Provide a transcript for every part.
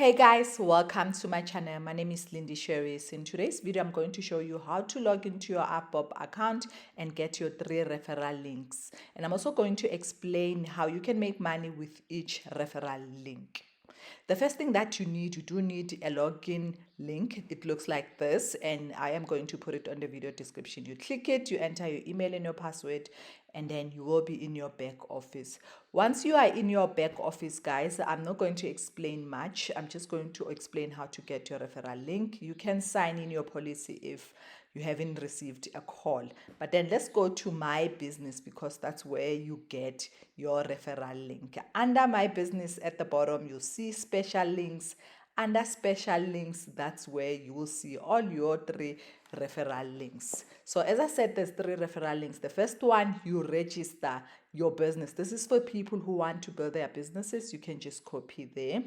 Hey guys, welcome to my channel. My name is LindyShirries. In today's video, I'm going to show you how to log into your AVBOB account and get your 3 referral links. And I'm also going to explain how you can make money with each referral link. The first thing that you do need a login link. It looks like this, and I am going to put it on the video description. You click it, you enter your email and your password, and then you will be in your back office. Once you are in your back office, guys, I'm not going to explain much. I'm just going to explain how to get your referral link. You can sign in your policy if you haven't received a call. But then let's go to my business, because that's where you get your referral link. Under my business at the bottom, you'll see special links. Under special links, that's where you will see all your 3 referral links. So as I said, there's 3 referral links. The first one, you register your business. This is for people who want to build their businesses. You can just copy there.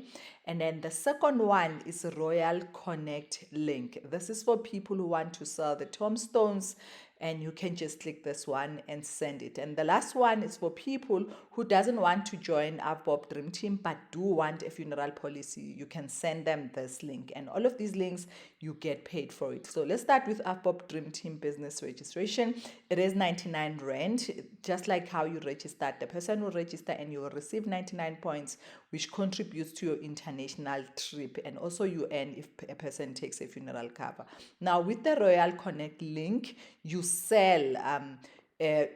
And then the second one is Royal Connect link. This is for people who want to sell the tombstones, and you can just click this one and send it. And the last one is for people who doesn't want to join AVBOB Dream Team but do want a funeral policy. You can send them this link, and all of these links you get paid for it. So let's start with AVBOB Dream Team business registration. It is 99 rand, just like how you register. The person will register and you will receive 99 points, which contributes to your international trip, and also you earn if a person takes a funeral cover. Now with the Royal Connect link, you sell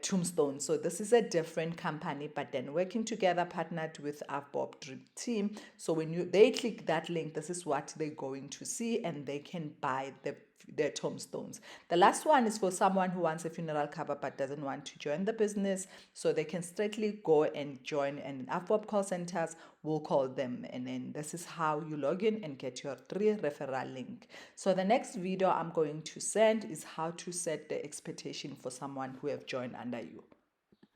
tombstone. So this is a different company, but then working together, partnered with AVBOB Dream Team. So when they click that link, this is what they're going to see, and they can buy their tombstones. The last one is for someone who wants a funeral cover but doesn't want to join the business, so they can straightly go and join, and AVBOB call centers will call them, and then this is how you log in and get your 3 referral link. So the next video I'm going to send is how to set the expectation for someone who have joined under you.